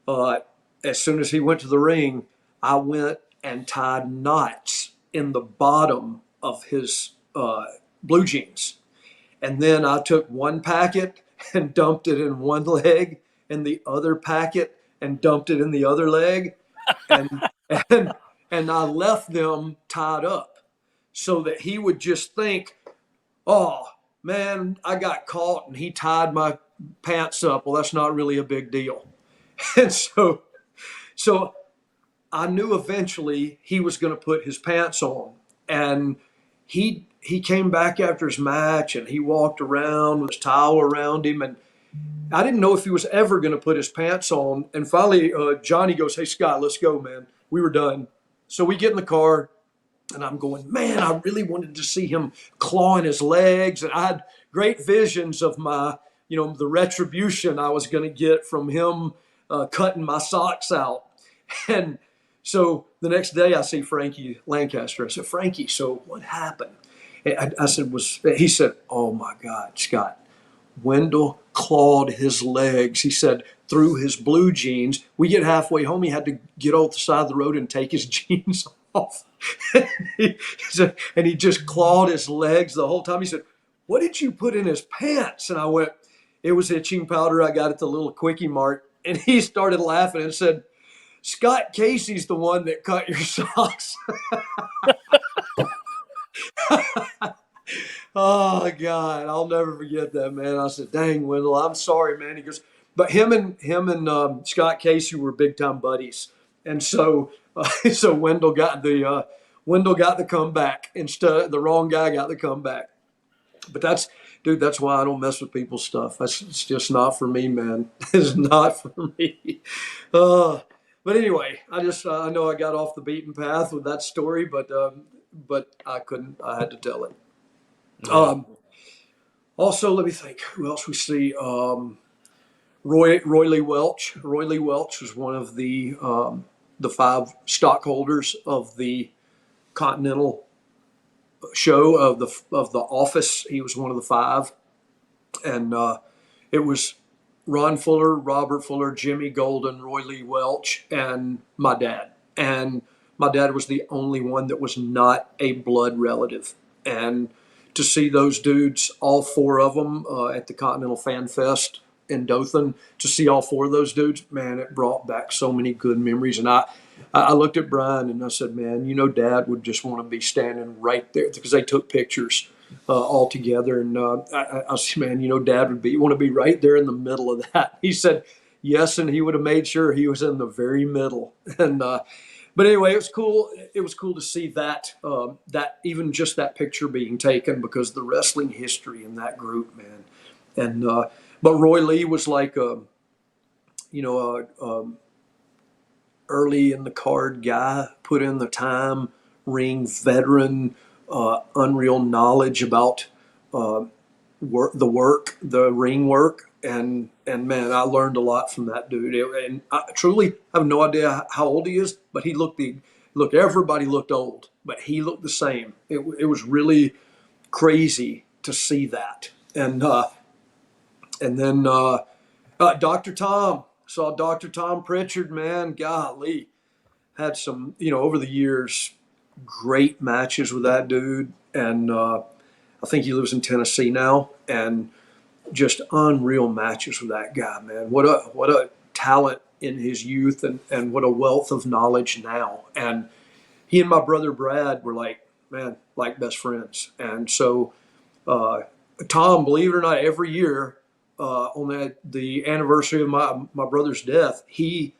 as soon as he went to the ring, I went and tied knots in the bottom of his blue jeans. And then I took one packet and dumped it in one leg and the other packet and dumped it in the other leg. And, and I left them tied up so that he would just think, oh, man, I got caught and he tied my pants up. Well, that's not really a big deal. And so I knew eventually he was going to put his pants on. And he came back after his match and he walked around with his towel around him. And I didn't know if he was ever going to put his pants on. And finally, Johnny goes, hey, Scott, let's go, man. We were done. So we get in the car. And I'm going, man, I really wanted to see him clawing his legs. And I had great visions of my, the retribution I was going to get from him cutting my socks out. And so the next day I see Frankie Lancaster. I said, Frankie, so what happened? And I said, he said, oh my God, Scott, Wendell clawed his legs. He said, through his blue jeans. We get halfway home. He had to get off the side of the road and take his jeans off. And he just clawed his legs the whole time. He said, what did you put in his pants? And I went, it was itching powder I got at the little Quickie Mart. And he started laughing and said, Scott Casey's the one that cut your socks. Oh God, I'll never forget that, man. I said, dang, Wendell, I'm sorry, man. He goes, but him and Scott Casey were big time buddies. And so Wendell got the comeback instead. The wrong guy got the comeback. But that's why I don't mess with people's stuff. It's just not for me, man. It's not for me. But anyway, I know I got off the beaten path with that story, but I couldn't. I had to tell it. Yeah. Also, let me think. Who else we see? Roy Lee Welch. Roy Lee Welch was one of the 5 stockholders of the Continental show of the Office. He was one of the 5, and it was Ron Fuller, Robert Fuller, Jimmy Golden, Roy Lee Welch, and my dad. And my dad was the only one that was not a blood relative. And to see those dudes, all four of them at the Continental Fan Fest in Dothan, to see all four of those dudes, man, it brought back so many good memories. And I looked at Brian and I said, man, Dad would just want to be standing right there because they took pictures all together. And I said, man, Dad would want to be right there in the middle of that. He said, yes, and he would have made sure he was in the very middle. And but anyway, it was cool. It was cool to see that that even just that picture being taken because the wrestling history in that group, man. And but Roy Lee was like early in the card guy, put in the time, ring veteran, unreal knowledge about the ring work, and man, I learned a lot from that dude. And I truly have no idea how old he is, but he looked everybody looked old, but he looked the same. It was really crazy to see that, and then Dr. Tom. Saw Dr. Tom Pritchard, man, golly, had some, over the years, great matches with that dude. And I think he lives in Tennessee now, and just unreal matches with that guy, man. What a talent in his youth, and what a wealth of knowledge now. And he and my brother Brad were like best friends. And so Tom, believe it or not, every year on the anniversary of my brother's death, he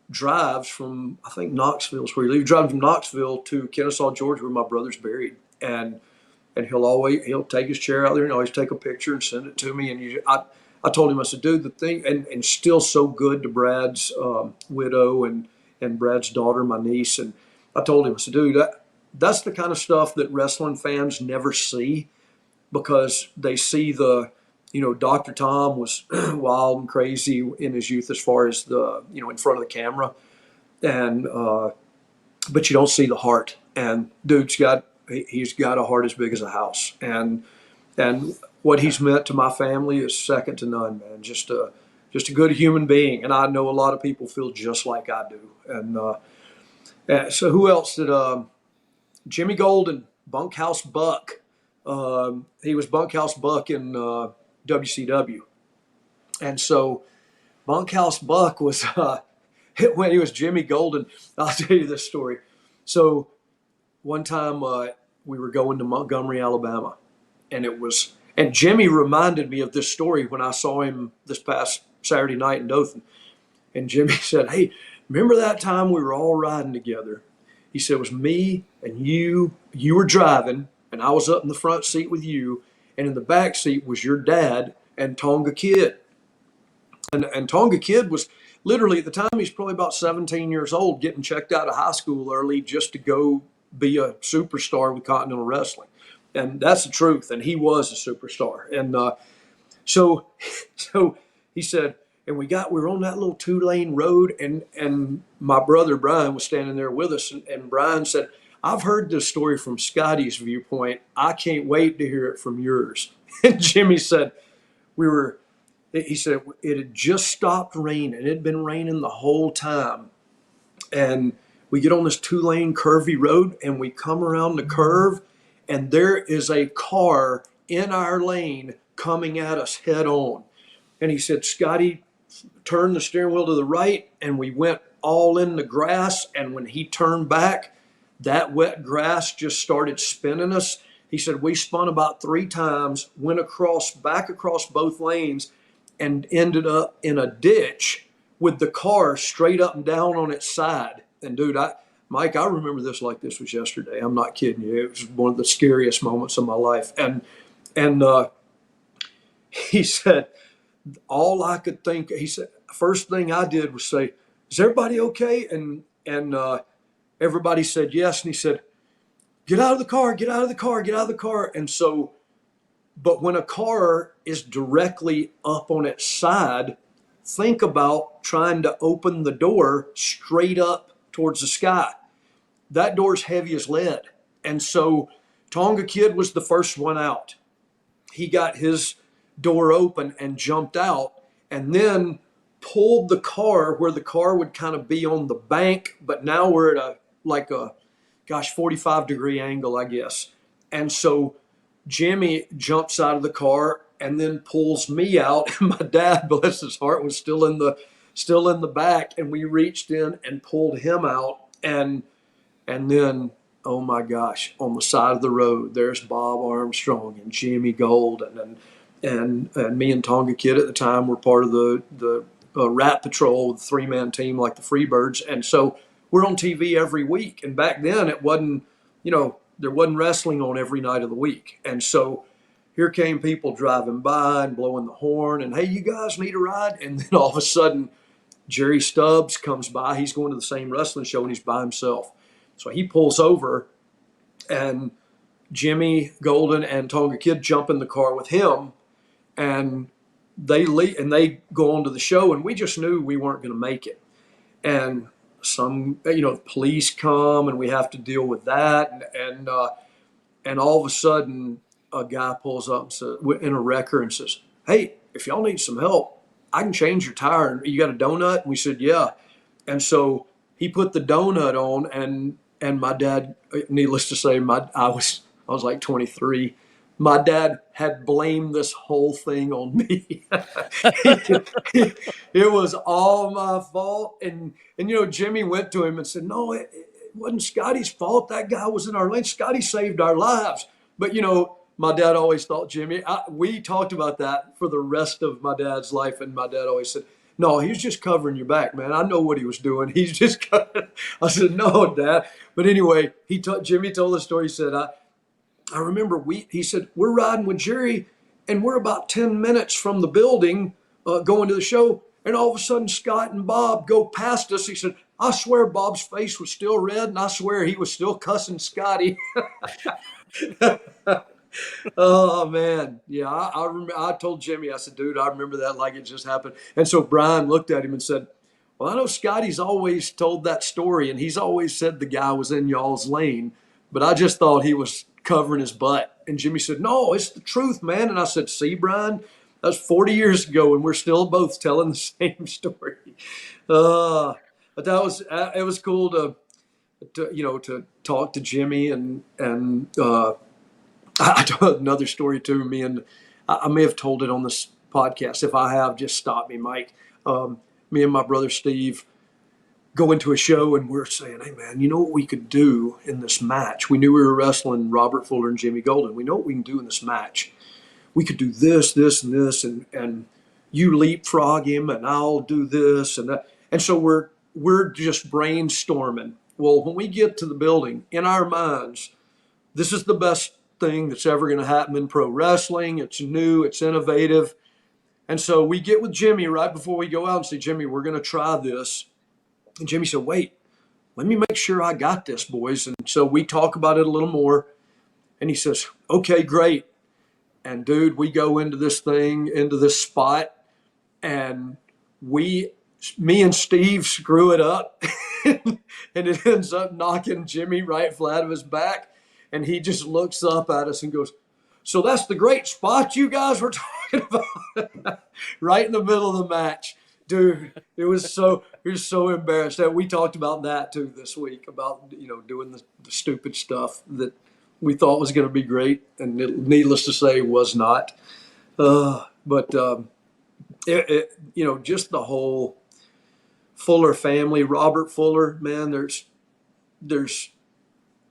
drives from, I think Knoxville is where he lives. He drives from Knoxville to Kennesaw, Georgia, where my brother's buried, and he'll take his chair out there and always take a picture and send it to me. And I told him, I said, dude, the thing, and still so good to Brad's widow and Brad's daughter, my niece, and I told him, I said, dude, that's the kind of stuff that wrestling fans never see, because they see Dr. Tom was wild and crazy in his youth as far as in front of the camera, and but you don't see the heart. And dude's he's got a heart as big as a house, and what he's meant to my family is second to none, man. Just a good human being, and I know a lot of people feel just like I do. And so who else did? Jimmy Golden, Bunkhouse Buck. He was Bunkhouse Buck in WCW. And so Bunkhouse Buck was, when he was Jimmy Golden, I'll tell you this story. So one time we were going to Montgomery, Alabama, and Jimmy reminded me of this story when I saw him this past Saturday night in Dothan. And Jimmy said, hey, remember that time we were all riding together? He said, it was me and you were driving, and I was up in the front seat with you, and in the back seat was your dad and Tonga Kid. And Tonga Kid was literally, at the time, he's probably about 17 years old, getting checked out of high school early just to go be a superstar with Continental Wrestling. And that's the truth. And he was a superstar. And so he said, and we were on that little 2-lane road, and my brother Brian was standing there with us, and Brian said, I've heard this story from Scotty's viewpoint. I can't wait to hear it from yours. And Jimmy said, he said, it had just stopped raining. It had been raining the whole time. And we get on this 2-lane curvy road, and we come around the curve, and there is a car in our lane coming at us head on. And he said, Scotty turned the steering wheel to the right, and we went all in the grass. And when he turned back, that wet grass just started spinning us. He said, we spun about 3 times, went back across both lanes, and ended up in a ditch with the car straight up and down on its side. And dude, Mike, I remember this like this was yesterday. I'm not kidding you. It was one of the scariest moments of my life. And he said, all I could think, he said, first thing I did was say, is everybody okay? And everybody said yes. And he said, get out of the car, get out of the car, get out of the car. And so, but when a car is directly up on its side, think about trying to open the door straight up towards the sky. That door's heavy as lead. And so Tonga Kid was the first one out. He got his door open and jumped out. and then pulled the car where the car would kind of be on the bank, but now we're at a 45-degree angle, I guess. And so Jimmy jumps out of the car and then pulls me out. And my dad, bless his heart, was still in the back, and we reached in and pulled him out. And then, oh my gosh, on the side of the road, there's Bob Armstrong and Jimmy Golden, and me and Tonga Kid at the time were part of the Rat Patrol, the 3-man team like the Freebirds, and so we're on TV every week. And back then, it wasn't, there wasn't wrestling on every night of the week, and so here came people driving by and blowing the horn, and hey, you guys need a ride? And then all of a sudden, Jerry Stubbs comes by. He's going to the same wrestling show, and he's by himself. So he pulls over, and Jimmy Golden and Tonga Kid jump in the car with him, and they leave, and they go on to the show, and we just knew we weren't going to make it. And some, police come, and we have to deal with that, and all of a sudden, a guy pulls up and says, in a wrecker, and says, "Hey, if y'all need some help, I can change your tire. You got a donut?" And we said, "Yeah." And so he put the donut on, and my dad, needless to say, I was like 23. My dad had blamed this whole thing on me. It was all my fault. And Jimmy went to him and said, "No, it wasn't Scotty's fault. That guy was in our lane. Scotty saved our lives." But, my dad always thought Jimmy, we talked about that for the rest of my dad's life. And my dad always said, "No, he was just covering your back, man. I know what he was doing. He's just covering." I said, "No, Dad." But anyway, Jimmy told the story. He said, I remember he said, "We're riding with Jerry, and we're about 10 minutes from the building going to the show. And all of a sudden, Scott and Bob go past us." He said, "I swear Bob's face was still red, and I swear he was still cussing Scotty." Oh man, yeah. I remember. I told Jimmy, I said, "Dude, I remember that like it just happened." And so Brian looked at him and said, "Well, I know Scotty's always told that story, and he's always said the guy was in y'all's lane, but I just thought he was covering his butt." And Jimmy said, "No, it's the truth, man." And I said, "See, Brian, that was 40 years ago, and we're still both telling the same story." But it was cool to talk to Jimmy and. I told another story too. I may have told it on this podcast. If I have, just stop me, Mike. Me and my brother Steve go into a show, and we're saying, "Hey man, you know what we could do in this match?" We knew we were wrestling Robert Fuller and Jimmy Golden. We know what we can do in this match. We could do this, this, and this, and you leapfrog him, and I'll do this and that. And so we're just brainstorming. Well, when we get to the building, in our minds, this is the best thing that's ever going to happen in pro wrestling. It's new, it's innovative. And so we get with Jimmy right before we go out and say, "Jimmy, we're going to try this." And Jimmy said, "Wait, let me make sure I got this, boys." And so we talk about it a little more. And he says, "Okay, great." And dude, we go into this spot, and me and Steve screw it up. And it ends up knocking Jimmy right flat of his back. And he just looks up at us and goes, "So that's the great spot you guys were talking about?" Right in the middle of the match. Dude, he was so embarrassed. And we talked about that too this week, about doing the stupid stuff that we thought was going to be great, and needless to say, was not. But just the whole Fuller family, Robert Fuller, man,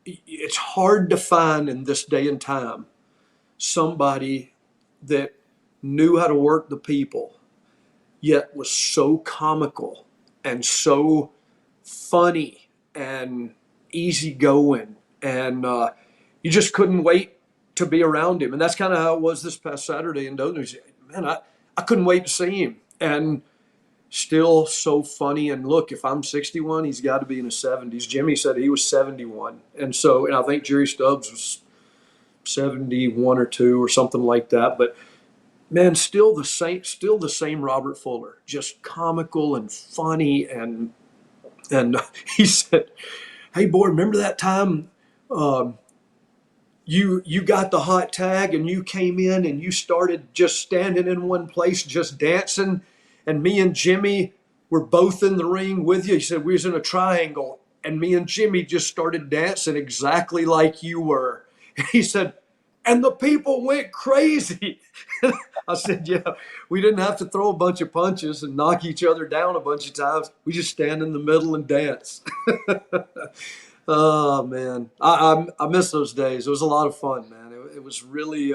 it's hard to find in this day and time somebody that knew how to work the people, yet was so comical and so funny and easygoing, and you just couldn't wait to be around him. And that's kind of how it was this past Saturday in Dothan. Man, I couldn't wait to see him, and still so funny. And look, if I'm 61, he's got to be in his 70s. Jimmy said he was 71. And I think Jerry Stubbs was 71 or 2 or something like that. But man, still the same Robert Fuller, just comical and funny. And he said, "Hey boy, remember that time you got the hot tag and you came in and you started just standing in one place, just dancing?" and me and Jimmy were both in the ring with you. He said we was in a triangle, and me and Jimmy just started dancing exactly like you were. He said, and the people went crazy. I said, yeah, we didn't have to throw a bunch of punches and knock each other down a bunch of times. We just stand in the middle and dance. Oh man, I miss those days. It was a lot of fun, man. It was really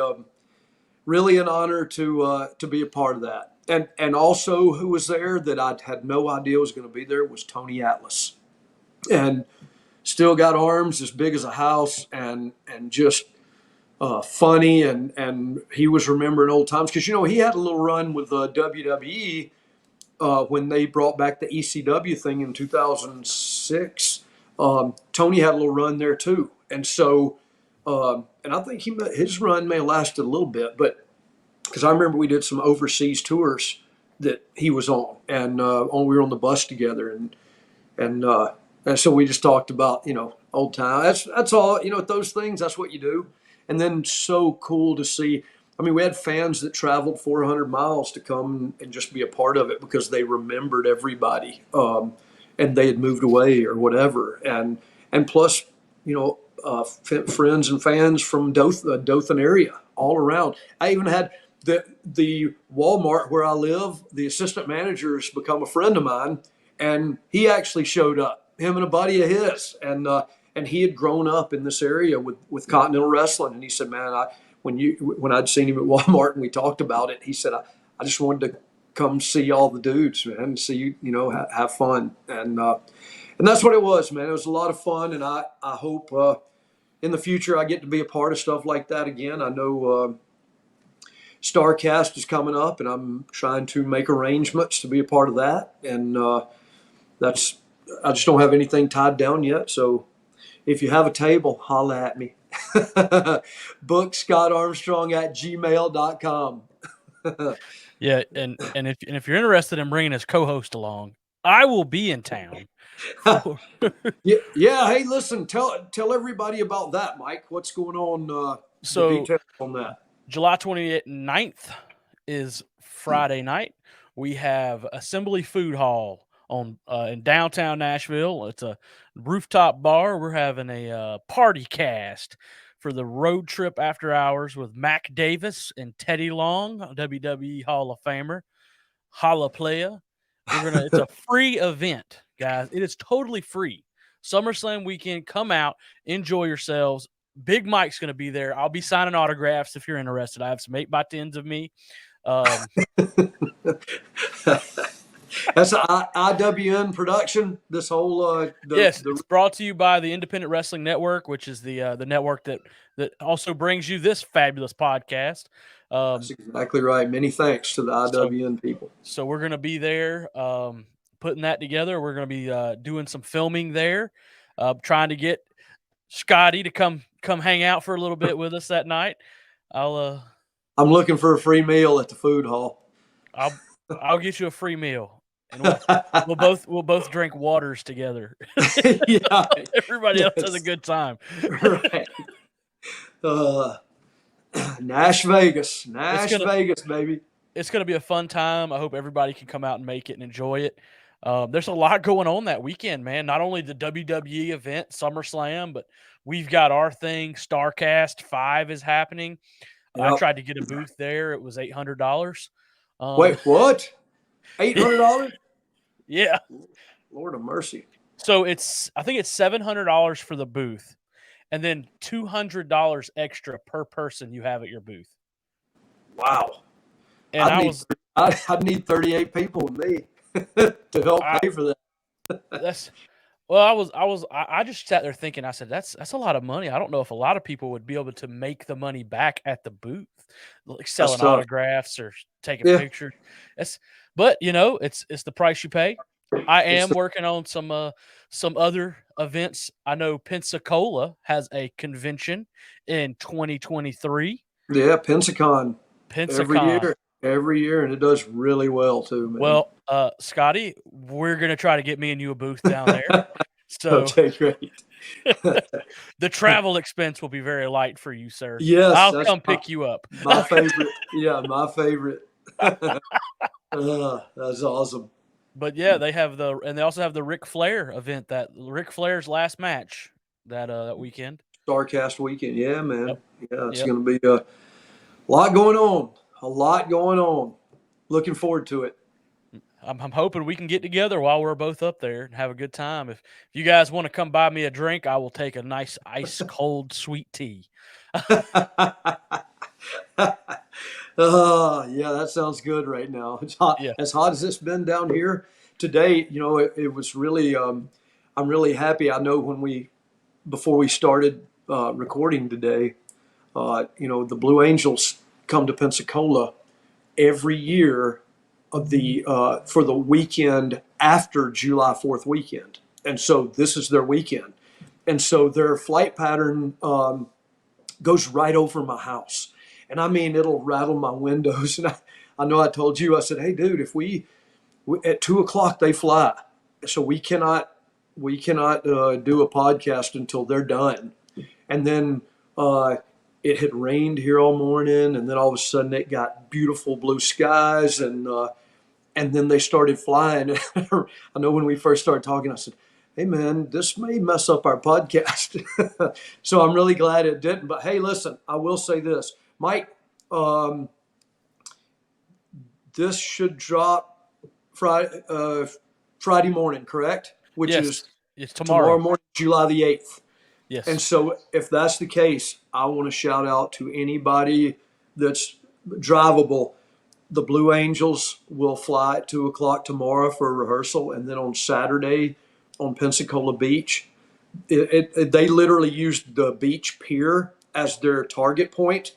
really an honor to be a part of that. And also who was there that I had no idea was going to be there was Tony Atlas, and still got arms as big as a house, and just funny, and he was remembering old times because he had a little run with WWE when they brought back the ECW thing in 2006. Tony had a little run there too, and so and I think his run may have lasted a little bit, but because I remember we did some overseas tours that he was on, and we were on the bus together, and so we just talked about old time. That's all. Those things. That's what you do. And then so cool to see. I mean, we had fans that traveled 400 miles to come and just be a part of it because they remembered everybody, and they had moved away or whatever. And plus, friends and fans from Dothan area all around. I even had the Walmart where I live. The assistant manager has become a friend of mine, and he actually showed up. Him and a buddy of his, and he had grown up in this area with Continental Wrestling. And he said, man, when I'd seen him at Walmart and we talked about it, he said, I just wanted to come see all the dudes, man, and see have fun. And that's what it was, man. It was a lot of fun, and I hope in the future I get to be a part of stuff like that again. I know StarCast is coming up, and I'm trying to make arrangements to be a part of that. And I just don't have anything tied down yet. So if you have a table, holla at me. Book ScottArmstrong@gmail.com. Yeah, and if you're interested in bringing his co-host along, I will be in town. Yeah. Hey, listen, tell everybody about that, Mike. What's going on? So the details on that. July 29th is Friday night. We have Assembly Food Hall on in downtown Nashville. It's a rooftop bar. We're having a party cast for the road trip after hours with Mac Davis and Teddy Long, WWE Hall of Famer, Holla Playa. It's a free event, guys. It is totally free. SummerSlam weekend. Come out, enjoy yourselves. Big Mike's going to be there. I'll be signing autographs if you're interested. I have some 8x10s of me. That's an IWN production. This whole yes, it's brought to you by the Independent Wrestling Network, which is the network that also brings you this fabulous podcast. That's exactly right. Many thanks to the IWN people. So we're going to be there putting that together. We're going to be doing some filming there, trying to get Scotty to come hang out for a little bit with us that night. I'm looking for a free meal at the food hall. I'll get you a free meal, and we'll both drink waters together. Yeah, everybody else has a good time. Right. Nash Vegas, baby. It's gonna be a fun time. I hope everybody can come out and make it and enjoy it. There's a lot going on that weekend, man. Not only the WWE event, SummerSlam, but we've got our thing. StarCast 5 is happening. Yep. I tried to get a booth there. It was $800. Wait, what? $800? Yeah. Lord of mercy. So I think it's $700 for the booth, and then $200 extra per person you have at your booth. Wow. And I'd need 38 people with me to help pay for that. I just sat there thinking, I said, that's a lot of money. I don't know if a lot of people would be able to make the money back at the booth, like selling autographs or taking pictures. But it's the price you pay. I am working on some other events. I know Pensacola has a convention in 2023. Yeah, Pensacon. Every year, and it does really well too, man. Well, Scotty, we're gonna try to get me and you a booth down there. So okay, great. The travel expense will be very light for you, sir. Yes, I'll come pick you up. My favorite. Yeah, my favorite. That's awesome. But yeah, they also have the Ric Flair event, that Ric Flair's last match that weekend. Starcast weekend. Yeah, man. Yep. Yeah, it's Yep. going to be a lot going on. A lot going on. Looking forward to it. I'm hoping we can get together while we're both up there and have a good time. If you guys want to come buy me a drink, I will take a nice ice cold sweet tea. Yeah, that sounds good right now. It's hot. Yeah. As hot as it's been down here today, it was really, I'm really happy. I know before we started recording today, the Blue Angels come to Pensacola every year for the weekend after July 4th weekend. And so this is their weekend. And so their flight pattern goes right over my house. And I mean, it'll rattle my windows. And I know I told you, I said, hey, dude, if we at 2 o'clock they fly. So we cannot do a podcast until they're done. And then it had rained here all morning, and then all of a sudden it got beautiful blue skies, and then they started flying. I know when we first started talking, I said, hey man, this may mess up our podcast. So I'm really glad it didn't. But hey, listen, I will say this, Mike, this should drop Friday morning, correct? Which Yes. is It's tomorrow tomorrow. morning, July the 8th. And Yes. so, if that's the case, I want to shout out to anybody that's drivable. The Blue Angels will fly at 2 o'clock tomorrow for a rehearsal, and then on Saturday on Pensacola Beach, they literally used the beach pier as their target point,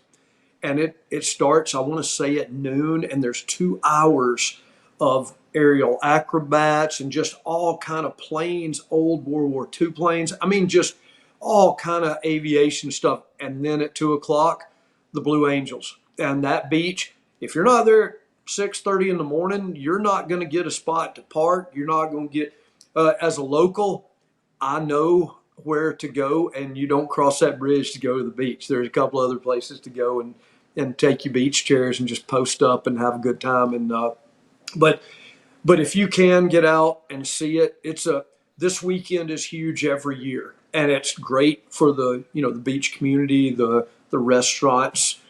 and it starts, I want to say, at noon, and there's 2 hours of aerial acrobats and just all kind of planes, old World War II planes. I mean, just all kind of aviation stuff. And then at 2 o'clock, the Blue Angels. And that beach, if you're not there at 6:30 in the morning, you're not going to get a spot to park. You're not going to get, as a local, I know where to go, and you don't cross that bridge to go to the beach. There's a couple other places to go and take your beach chairs and just post up and have a good time. And but but if you can get out and see it, this weekend is huge every year, and it's great for the beach community, the restaurants,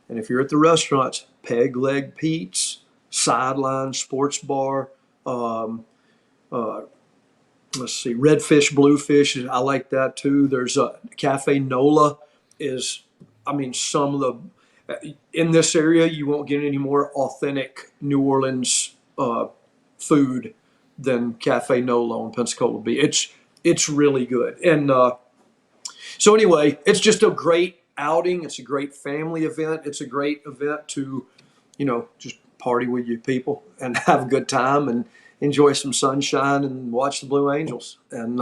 and if you're at the restaurants, Peg Leg Pete's, Sideline Sports Bar, um, uh, let's see, Redfish, Bluefish, I like that too. There's a Cafe Nola is, I mean, some of in this area you won't get any more authentic New Orleans food than Cafe Nola on Pensacola Beach. It's really good. And so anyway, it's just a great outing. It's a great family event. It's a great event to, just party with your people and have a good time and enjoy some sunshine and watch the Blue Angels. And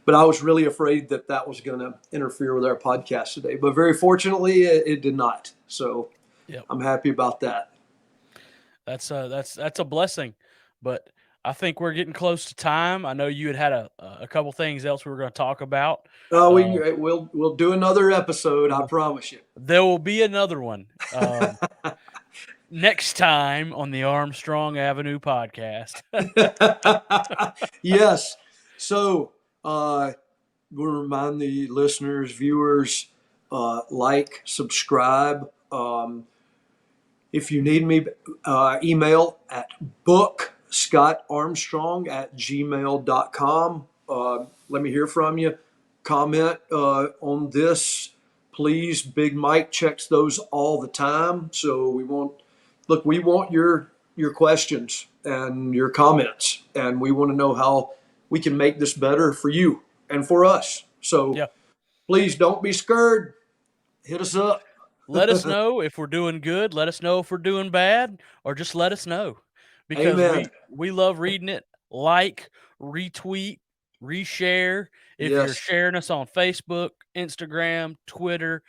but I was really afraid that was going to interfere with our podcast today. But very fortunately, it did not. So Yep. I'm happy about that. That's a blessing. But I think we're getting close to time. I know you had a couple things else we were going to talk about. We'll do another episode. I promise you. There will be another one next time on the Armstrong Avenue podcast. Yes. So we'll remind the listeners, viewers, like, subscribe. If you need me, email at bookscottarmstrong@gmail.com. Let me hear from you. Comment on this, please. Big Mike checks those all the time. So we want your questions and your comments, and we want to know how we can make this better for you and for us. So Yeah. please don't be scared. Hit us up. Let us know if we're doing good. Let us know if we're doing bad, or just let us know, because Amen. we love reading it. Like, retweet, reshare. If you're Yes. sharing us on Facebook, Instagram, Twitter,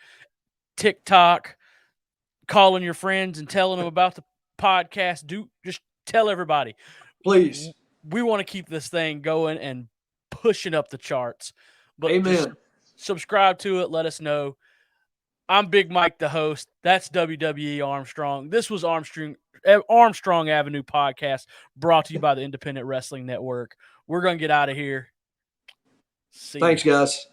TikTok, calling your friends and telling them about the podcast, just tell everybody. Please. We want to keep this thing going and pushing up the charts. But just Amen. subscribe to it. Let us know. I'm Big Mike, the host. That's WWE Armstrong. This was Armstrong Avenue Podcast, brought to you by the Independent Wrestling Network. We're going to get out of here. See Thanks, ya. guys.